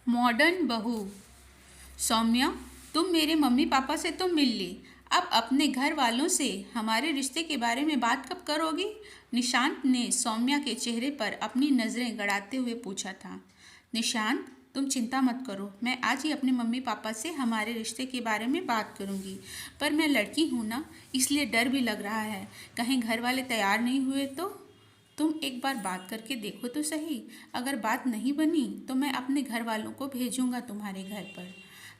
Modern बहू। सौम्या, तुम मेरे मम्मी पापा से तो मिल ली, अब अपने घर वालों से हमारे रिश्ते के बारे में बात कब करोगी? निशांत ने सौम्या के चेहरे पर अपनी नज़रें गड़ाते हुए पूछा था। निशांत, तुम चिंता मत करो, मैं आज ही अपने मम्मी पापा से हमारे रिश्ते के बारे में बात करूंगी। पर मैं लड़की हूँ ना, इसलिए डर भी लग रहा है, कहीं घर वाले तैयार नहीं हुए तो। तुम एक बार बात करके देखो तो सही, अगर बात नहीं बनी तो मैं अपने घर वालों को भेजूंगा तुम्हारे घर पर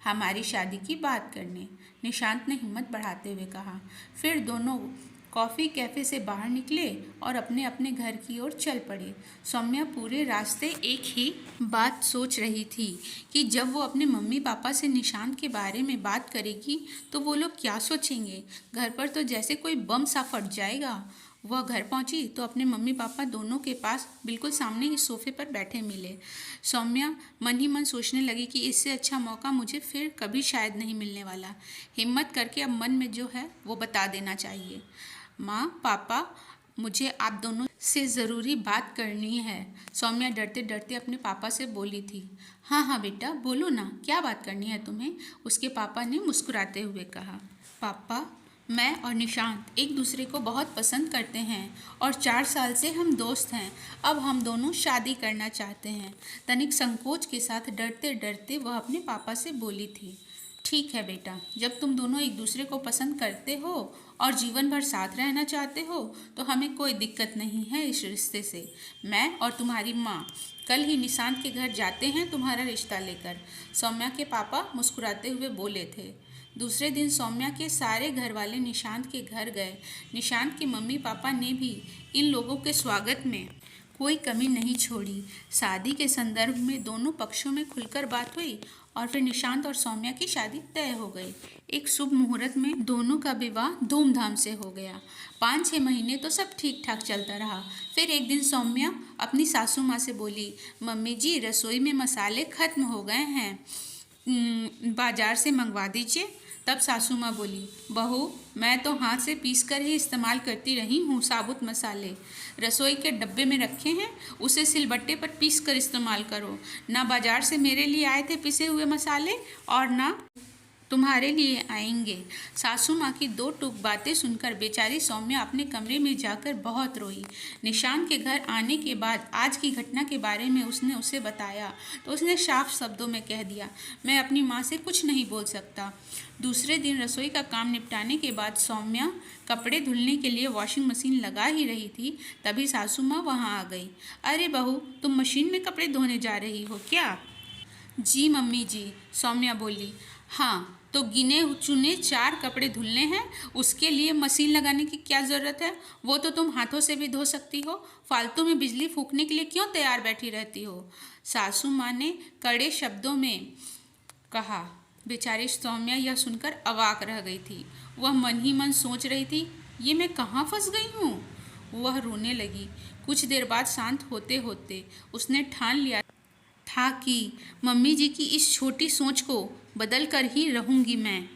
हमारी शादी की बात करने, निशांत ने हिम्मत बढ़ाते हुए कहा। फिर दोनों कॉफ़ी कैफ़े से बाहर निकले और अपने अपने घर की ओर चल पड़े। सौम्या पूरे रास्ते एक ही बात सोच रही थी कि जब वो अपने मम्मी पापा से निशांत के बारे में बात करेगी तो वो लोग क्या सोचेंगे। घर पर तो जैसे कोई बम सा फट जाएगा। वह घर पहुंची तो अपने मम्मी पापा दोनों के पास बिल्कुल सामने ही सोफे पर बैठे मिले। सौम्या मन ही मन सोचने लगी कि इससे अच्छा मौका मुझे फिर कभी शायद नहीं मिलने वाला। हिम्मत करके अब मन में जो है वो बता देना चाहिए। माँ पापा, मुझे आप दोनों से ज़रूरी बात करनी है, सौम्या डरते डरते अपने पापा से बोली थी। हाँ हाँ बेटा, बोलो ना, क्या बात करनी है तुम्हें? उसके पापा ने मुस्कुराते हुए कहा। पापा, मैं और निशांत एक दूसरे को बहुत पसंद करते हैं और 4 साल से हम दोस्त हैं। अब हम दोनों शादी करना चाहते हैं। तनिक संकोच के साथ डरते डरते वह अपने पापा से बोली थी। ठीक है बेटा, जब तुम दोनों एक दूसरे को पसंद करते हो और जीवन भर साथ रहना चाहते हो तो हमें कोई दिक्कत नहीं है इस रिश्ते से। मैं और तुम्हारी माँ कल ही निशांत के घर जाते हैं तुम्हारा रिश्ता लेकर, सौम्या के पापा मुस्कुराते हुए बोले थे। दूसरे दिन सौम्या के सारे घर वाले निशांत के घर गए। निशांत के मम्मी पापा ने भी इन लोगों के स्वागत में कोई कमी नहीं छोड़ी। शादी के संदर्भ में दोनों पक्षों में खुलकर बात हुई और फिर निशांत और सौम्या की शादी तय हो गई। एक शुभ मुहूर्त में दोनों का विवाह धूमधाम से हो गया। 5-6 महीने तो सब ठीक ठाक चलता रहा। फिर एक दिन सौम्या अपनी सासू माँ से बोली, मम्मी जी, रसोई में मसाले खत्म हो गए हैं, बाजार से मंगवा दीजिए। तब सासू माँ बोली, बहू, मैं तो हाथ से पीस कर ही इस्तेमाल करती रही हूँ। साबुत मसाले रसोई के डब्बे में रखे हैं, उसे सिलबट्टे पर पीस कर इस्तेमाल करो। ना बाजार से मेरे लिए आए थे पिसे हुए मसाले और ना तुम्हारे लिए आएंगे। सासू माँ की दो टूक बातें सुनकर बेचारी सौम्या अपने कमरे में जाकर बहुत रोई। निशांत के घर आने के बाद आज की घटना के बारे में उसने उसे बताया तो उसने साफ शब्दों में कह दिया, मैं अपनी माँ से कुछ नहीं बोल सकता। दूसरे दिन रसोई का काम निपटाने के बाद सौम्या कपड़े धुलने के लिए वॉशिंग मशीन लगा ही रही थी, तभी सासू माँ वहाँ आ गई। अरे बहू, तुम मशीन में कपड़े धोने जा रही हो क्या? जी मम्मी जी, सौम्या बोली। हाँ, तो गिने चुने 4 कपड़े धुलने हैं, उसके लिए मशीन लगाने की क्या ज़रूरत है? वो तो तुम हाथों से भी धो सकती हो। फालतू में बिजली फूंकने के लिए क्यों तैयार बैठी रहती हो? सासू माँ ने कड़े शब्दों में कहा। बेचारी सौम्या यह सुनकर अवाक रह गई थी। वह मन ही मन सोच रही थी, ये मैं कहाँ फंस गई हूँ। वह रोने लगी। कुछ देर बाद शांत होते होते उसने ठान लिया था कि मम्मी जी की इस छोटी सोच को बदल कर ही रहूंगी मैं।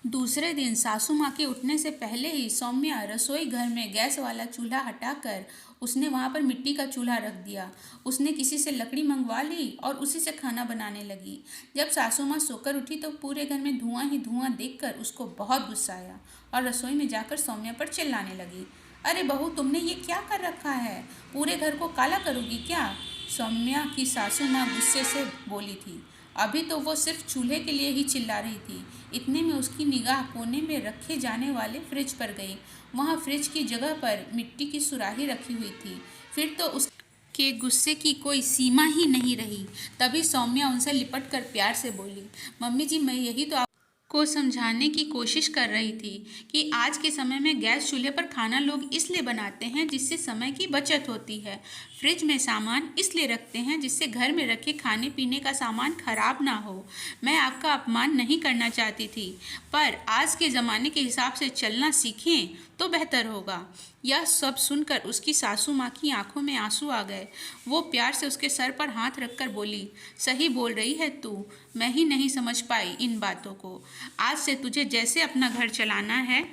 दूसरे दिन सासू माँ के उठने से पहले ही सौम्या रसोई घर में गैस वाला चूल्हा हटाकर उसने वहाँ पर मिट्टी का चूल्हा रख दिया। उसने किसी से लकड़ी मंगवा ली और उसी से खाना बनाने लगी। जब सासू माँ सोकर उठी तो पूरे घर में धुआं ही धुआं देखकर उसको बहुत गुस्सा आया और रसोई में जाकर सौम्या पर चिल्लाने लगी। अरे बहू, तुमने ये क्या कर रखा है? पूरे घर को काला करोगी क्या? सौम्या की सासू माँ गुस्से से बोली थी। अभी तो वो सिर्फ चूल्हे के लिए ही चिल्ला रही थी। इतने में उसकी निगाह कोने में रखे जाने वाले फ्रिज पर गई। वहाँ फ्रिज की जगह पर मिट्टी की सुराही रखी हुई थी। फिर तो उसके गुस्से की कोई सीमा ही नहीं रही। तभी सौम्या उनसे लिपट कर प्यार से बोली, मम्मी जी, मैं यही तो को समझाने की कोशिश कर रही थी कि आज के समय में गैस चूल्हे पर खाना लोग इसलिए बनाते हैं जिससे समय की बचत होती है। फ्रिज में सामान इसलिए रखते हैं जिससे घर में रखे खाने पीने का सामान खराब ना हो। मैं आपका अपमान नहीं करना चाहती थी, पर आज के ज़माने के हिसाब से चलना सीखें तो बेहतर होगा। यह सब सुनकर उसकी सासू माँ की आंखों में आंसू आ गए। वो प्यार से उसके सर पर हाथ रखकर बोली, सही बोल रही है तू, मैं ही नहीं समझ पाई इन बातों को। आज से तुझे जैसे अपना घर चलाना है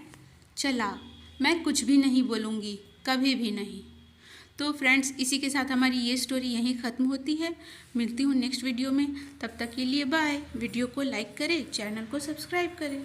चला, मैं कुछ भी नहीं बोलूँगी, कभी भी नहीं। तो फ्रेंड्स, इसी के साथ हमारी ये स्टोरी यहीं ख़त्म होती है। मिलती हूँ नेक्स्ट वीडियो में, तब तक के लिए बाय। वीडियो को लाइक करें, चैनल को सब्सक्राइब करें।